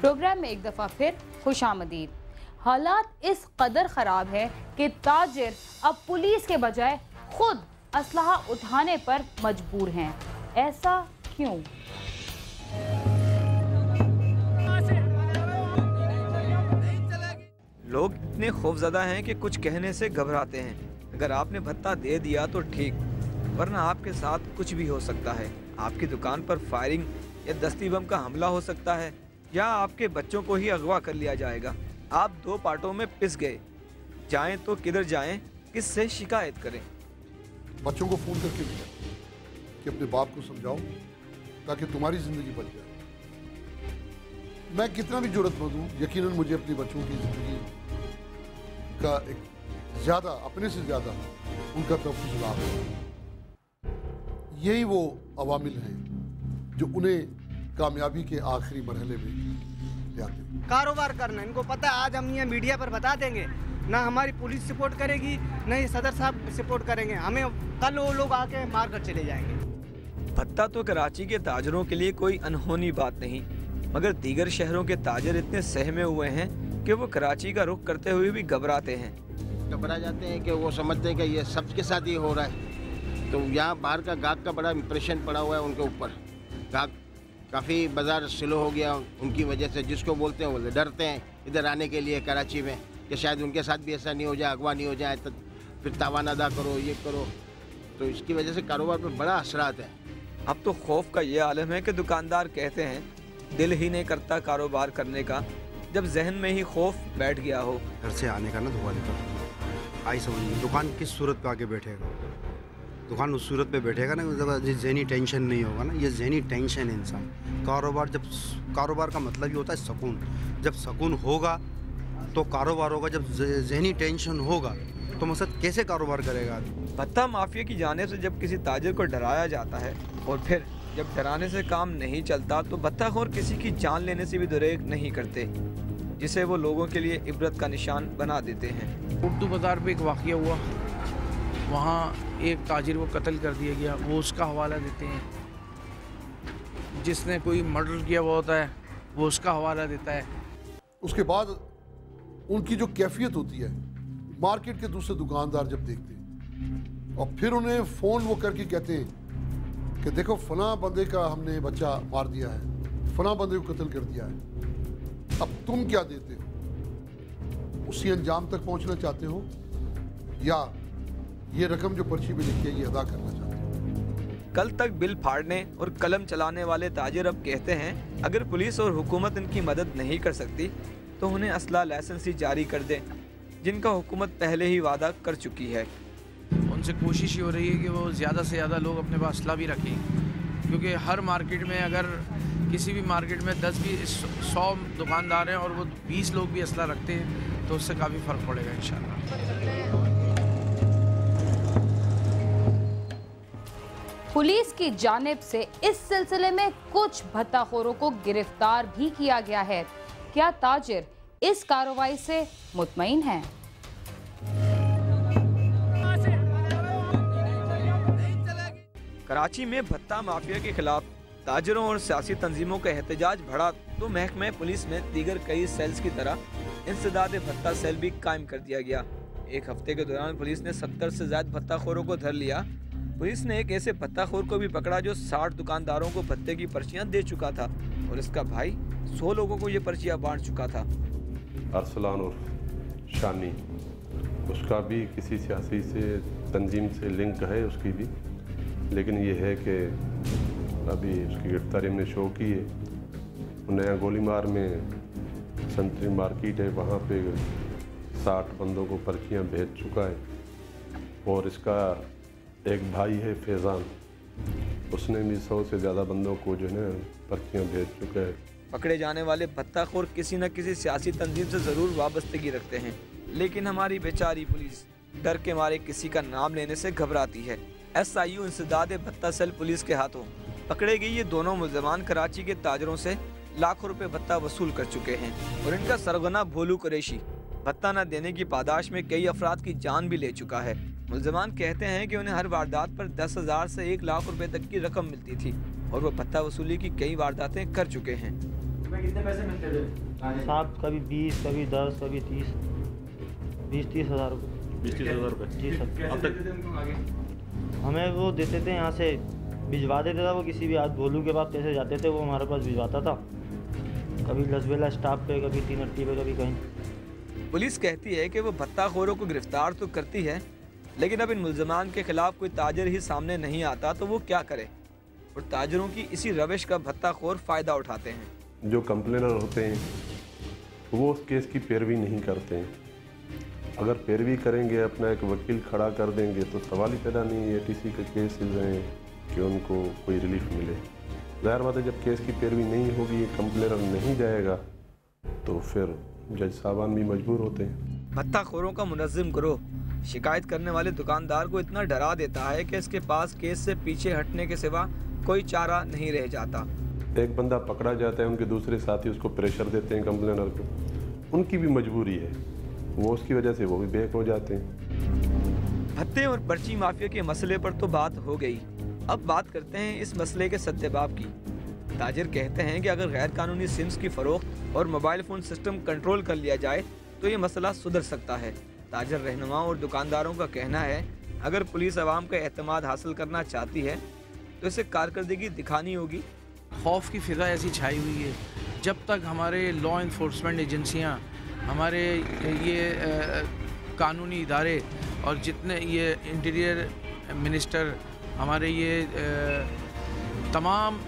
Programme में एक दफ़ा फिर खुशामदीद। हालात इस कदर ख़राब है कि ताजिर अब पुलिस के बजाय खुद असलहा उठाने पर मजबूर हैं। ऐसा क्यों? लोग इतने खौफजदा हैं कि कुछ कहने से घबराते हैं। अगर आपने भत्ता दे दिया तो ठीक, वरना आपके साथ कुछ भी हो सकता है। आपकी दुकान पर फायरिंग या दस्ती बम का हमला हो सकता है, या आपके बच्चों को ही अगवा कर लिया जाएगा। आप दो पार्टों में पिस गए। जाएं तो किधर जाएं, किससे शिकायत करें? बच्चों को फ़ोन करके दिया कि अपने बाप को समझाओ ताकि तुम्हारी ज़िंदगी बच जाए। मैं कितना भी ज़रूरतमंद हूँ, यकीनन मुझे अपने बच्चों की ज़िंदगी का एक ज़्यादा, अपने से ज़्यादा उनका तहफ़्फ़ुज़ लाभ है। यही वो अवामिल हैं जो उन्हें कामयाबी के आखिरी मरहले में ले आते हैं। कारोबार करना इनको पता है। आज हम ये मीडिया पर बता देंगे, ना हमारी पुलिस सपोर्ट करेगी, ना ये सदर साहब सपोर्ट करेंगे। हमें कल वो लोग आके मार कर चले जाएंगे। भत्ता तो कराची के ताजरों के लिए कोई अनहोनी बात नहीं, मगर दीगर शहरों के ताजर इतने सहमे हुए हैं कि वो कराची का रुख करते हुए भी घबराते हैं। घबरा जाते हैं कि वो समझते हैं कि ये सबके साथ ही हो रहा है। तो यहाँ बाहर का गाहक का बड़ा इम्प्रेशन पड़ा हुआ है उनके ऊपर। गाहक काफ़ी बाज़ार स्लो हो गया उनकी वजह से। जिसको बोलते हैं वो डरते हैं इधर आने के लिए कराची में, कि शायद उनके साथ भी ऐसा नहीं हो जाए, अगवा नहीं हो जाए, तो फिर तावान अदा करो, ये करो। तो इसकी वजह से कारोबार पर बड़ा असरात है। अब तो खौफ का ये आलम है कि दुकानदार कहते हैं दिल ही नहीं करता कारोबार करने का, जब जहन में ही खौफ बैठ गया हो। घर से आने का ना दुकान पर आई समझ, दुकान किस सूरत पे आके बैठेगा, दुकान उस सूरत पे बैठेगा ना, ये जहनी टेंशन नहीं होगा ना। ये जहनी टेंशन है इंसान। कारोबार का मतलब ही होता है सुकून। जब सुकून होगा तो कारोबार होगा। जब जहनी टेंशन होगा तो मकसद कैसे कारोबार करेगा। भत्ता माफिया की जाने से जब किसी ताजिर को डराया जाता है और फिर जब डराने से काम नहीं चलता तो भत्ताखोर किसी की जान लेने से भी दुरेक नहीं करते, जिसे वो लोगों के लिए इबरत का निशान बना देते हैं। उर्दू बाज़ार पे एक वाक़या हुआ, वहाँ एक ताजिर को कत्ल कर दिया गया। वो उसका हवाला देते हैं। जिसने कोई मर्डर किया हुआ होता है वो उसका हवाला देता है। उसके बाद उनकी जो कैफियत होती है, मार्केट के दूसरे दुकानदार जब देखते हैं और फिर उन्हें फ़ोन वो करके कहते हैं कि देखो फला बंदे का हमने बच्चा मार दिया है, फला बंदे को कत्ल कर दिया है, अब तुम क्या देते हो? उसी अंजाम तक पहुंचना चाहते हो या ये रकम जो पर्ची में लिखी है ये अदा करना चाहते हो? कल तक बिल फाड़ने और कलम चलाने वाले ताजिर अब कहते हैं अगर पुलिस और हुकूमत इनकी मदद नहीं कर सकती तो उन्हें असला लाइसेंस ही जारी कर दें, जिनका हुकूमत पहले ही वादा कर चुकी है। उनसे कोशिश ये हो रही है कि वो ज़्यादा से ज़्यादा लोग अपने पास असला भी रखें, क्योंकि हर मार्केट में अगर किसी भी मार्केट में 100 दुकानदार हैं और वो 20 लोग भी असला रखते हैं तो उससे काफ़ी फ़र्क पड़ेगा इंशाल्लाह। पुलिस की जानिब से इस सिलसिले में कुछ भत्ताखोरों को गिरफ्तार भी किया गया है। क्या ताजिर इस कार्रवाई से मुतमईन हैं? कराची में भत्ता माफिया के खिलाफ ताजिरों और सियासी तंजीमों का एहतजाज बढ़ा तो महकमे पुलिस में दीगर कई सेल्स की तरह इंसदाद भत्ता सेल भी कायम कर दिया गया। एक हफ्ते के दौरान पुलिस ने 70 से ज्यादा भत्ताखोरों को धर लिया। पुलिस ने एक ऐसे भत्ताखोर को भी पकड़ा जो 60 दुकानदारों को भत्ते की पर्चियां दे चुका था और इसका भाई 100 लोगों को ये पर्चियां बांट चुका था। अरसलान और शानी, उसका भी किसी सियासी से तंजीम से लिंक है उसकी भी, लेकिन ये है कि अभी उसकी गिरफ्तारी हमने शो की है। नया गोलीमार में संतरी मार्केट है, वहाँ पे 60 बंदों को पर्चियाँ भेज चुका है और इसका एक भाई है फैज़ान, उसने भी 100 से ज़्यादा बंदों को जो है पर्चियाँ भेज चुका है। पकड़े जाने वाले भत्ताखोर किसी न किसी सियासी तंजीम से ज़रूर वाबस्तगी रखते हैं, लेकिन हमारी बेचारी पुलिस डर के मारे किसी का नाम लेने से घबराती है। SIU इंसदाद भत्ता सेल पुलिस के हाथों पकड़े गए ये दोनों मुल्ज़मान कराची के ताजरों से लाखों रुपए भत्ता वसूल कर चुके हैं और इनका सरगना भोलू कुरैशी भत्ता न देने की पादाश में कई अफराद की जान भी ले चुका है। मुल्ज़मान कहते हैं कि उन्हें हर वारदात पर 10,000 से 1 लाख रुपए तक की रकम मिलती थी और वो भत्ता वसूली की कई वारदातें कर चुके हैं। कितने पैसे मिलते थे साहब? कभी 20, कभी 10, कभी 30, 20-30 हज़ार रुपये। 20-30 हज़ार रुपये? जी सर। अब तक हमें वो देते थे, यहाँ से भिजवा देता था वो, किसी भी आज भोलू के पास पैसे जाते थे वो हमारे पास भिजवाता था, कभी लसबेला स्टाफ पे, कभी तीनट्टी पे, कभी कहीं। पुलिस कहती है कि वो भत्ताखोरों को गिरफ्तार तो करती है, लेकिन अब इन मुल्जमान के खिलाफ कोई ताजर ही सामने नहीं आता तो वो क्या करे, और ताजरों की इसी रविश का भत्ताखोर फ़ायदा उठाते हैं। जो कंप्लेनर होते हैं वो उस केस की पैरवी नहीं करते हैं। अगर पैरवी करेंगे, अपना एक वकील खड़ा कर देंगे तो सवाल ही पैदा नहीं है ATC के केसेस हैं कि उनको कोई रिलीफ मिले। ज़ाहिर बात है जब केस की पैरवी नहीं होगी, कंप्लेनर नहीं जाएगा, तो फिर जज साहबान भी मजबूर होते हैं। भत्ताखोरों का मुनज़्ज़म गिरोह शिकायत करने वाले दुकानदार को इतना डरा देता है कि इसके पास केस से पीछे हटने के सिवा कोई चारा नहीं रह जाता। एक बंदा पकड़ा जाता है, उनके दूसरे साथी उसको प्रेशर देते हैं कंप्लेनर को, उनकी भी मजबूरी है, वो उसकी वजह से वो भी बेक हो जाते हैं। भत्ते और पर्ची माफिया के मसले पर तो बात हो गई, अब बात करते हैं इस मसले के सद्देबाब की। ताजिर कहते हैं कि अगर गैर कानूनी सिम्स की फरोख्त और मोबाइल फ़ोन सिस्टम कंट्रोल कर लिया जाए तो ये मसला सुधर सकता है। ताजर रहनुमाओं और दुकानदारों का कहना है अगर पुलिस आवाम का एतमाद हासिल करना चाहती है तो इसे कारकर्दगी दिखानी होगी। खौफ की फ़िज़ा ऐसी छाई हुई है, जब तक हमारे लॉ इन्फोर्समेंट एजेंसियाँ, हमारे ये कानूनी इदारे और जितने ये इंटीरियर मिनिस्टर, हमारे ये तमाम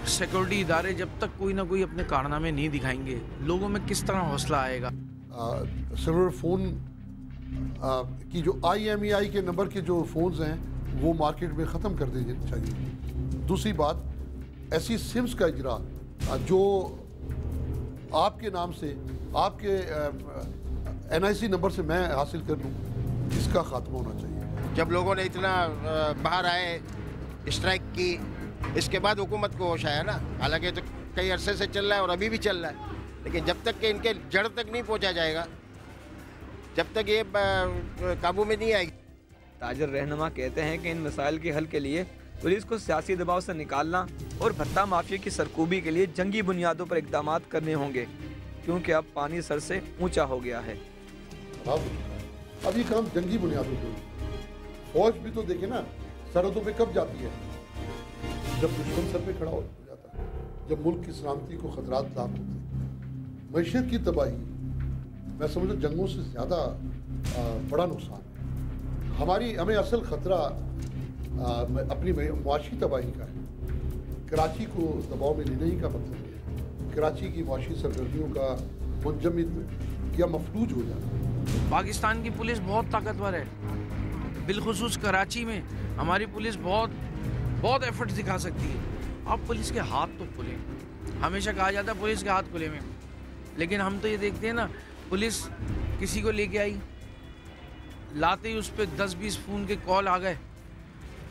सिक्योरिटी इदारे जब तक कोई ना कोई अपने कारनामे नहीं दिखाएंगे, लोगों में किस तरह हौसला आएगा। सेलुलर फ़ोन की जो IMEI के नंबर के जो फ़ोन्स हैं वो मार्केट में ख़त्म कर देने चाहिए। दूसरी बात, ऐसी सिम्स का इजरा जो आपके नाम से, आपके NIC नंबर से मैं हासिल कर लूँ, इसका ख़ात्मा होना चाहिए। जब लोगों ने इतना बाहर आए, स्ट्राइक की, इसके बाद हुकूमत को होश आया ना। हालांकि तो कई अरसे से चल रहा है और अभी भी चल रहा है, लेकिन जब तक कि इनके जड़ तक नहीं पहुंचा जाएगा, जब तक ये काबू में नहीं आएगी। ताजर रहनुमा कहते हैं कि इन मसाइल के हल के लिए पुलिस को सियासी दबाव से निकालना और भत्ता माफिया की सरकूबी के लिए जंगी बुनियादों पर इकदाम करने होंगे, क्योंकि अब पानी सर से ऊंचा हो गया है। अब ये काम जंगी बुनियादों पर। फौज भी तो देखे ना, सरहदों पे कब जाती है? जब दुश्मन सर पे खड़ा हो जाता है, जब मुल्क की सलामती को खतरात लाक होते हैं। मैशियत की तबाही मैं समझता जंगों से ज़्यादा बड़ा नुकसान है। हमें असल ख़तरा अपनी मुआशी तबाही का है। कराची को दबाव में लेने का मतलब है कराची की मुआशी सरगर्मियों का मुंजमद या मफलूज हो जाना। पाकिस्तान की पुलिस बहुत ताकतवर है, बिलखुसूस कराची में हमारी पुलिस बहुत एफर्ट्स दिखा सकती है। अब पुलिस के हाथ तो खुले, हमेशा कहा जाता है पुलिस के हाथ खुले में, लेकिन हम तो ये देखते हैं ना, पुलिस किसी को लेके आई, लाते ही उस पर 10-20 फ़ोन के कॉल आ गए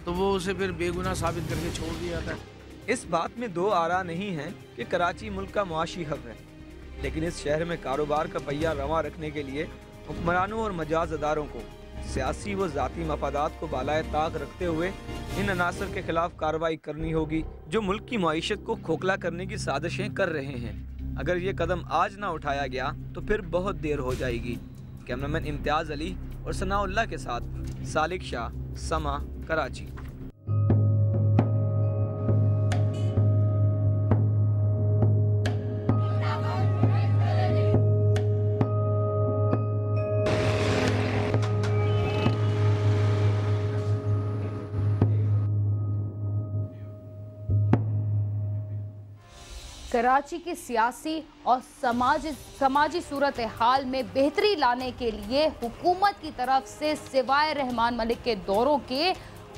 तो वो उसे फिर बेगुनाह साबित करके छोड़ दिया जाता है। इस बात में दो आरा नहीं है कि कराची मुल्क का मुआशी हब है, लेकिन इस शहर में कारोबार का पहिया रवां रखने के लिए हुक्मरानों और मजाज अदारों को सियासी व ज़ाती मफादात को बालाए ताक रखते हुए इन अनासर के खिलाफ कार्रवाई करनी होगी जो मुल्क की मईशत को खोखला करने की साजिशें कर रहे हैं। अगर ये कदम आज ना उठाया गया तो फिर बहुत देर हो जाएगी। कैमरामैन इम्तियाज़ अली और सनाउल्लाह के साथ सालिक शाह, समा, कराची। कराची की सियासी और समाजी सूरत हाल में बेहतरी लाने के लिए हुकूमत की तरफ से सिवाय रहमान मलिक के दौरों के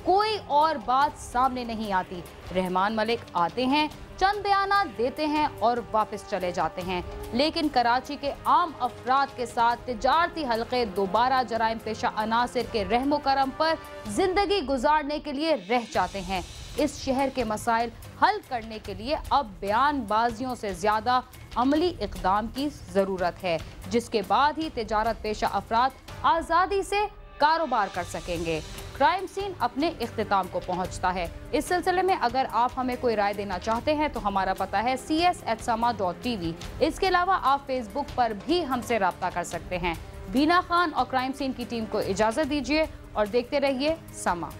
कोई और बात सामने नहीं आती। रहमान मलिक आते हैं, चंद बयानात देते हैं और वापस चले जाते हैं, लेकिन कराची के आम अफराद के साथ तिजारती हल्के दोबारा जराइम पेशा अनासिर के रहमो करम पर जिंदगी गुजारने के लिए रह जाते हैं। इस शहर के मसाइल हल करने के लिए अब बयानबाजियों से ज्यादा अमली इक़दाम की ज़रूरत है, जिसके बाद ही तिजारत पेशा अफराद आज़ादी से कारोबार कर सकेंगे। क्राइम सीन अपने इख्तिताम को पहुंचता है। इस सिलसिले में अगर आप हमें कोई राय देना चाहते हैं तो हमारा पता है cs@sama.tv। इसके अलावा आप फेसबुक पर भी हमसे राब्ता कर सकते हैं। बीना खान और क्राइम सीन की टीम को इजाजत दीजिए और देखते रहिए समा।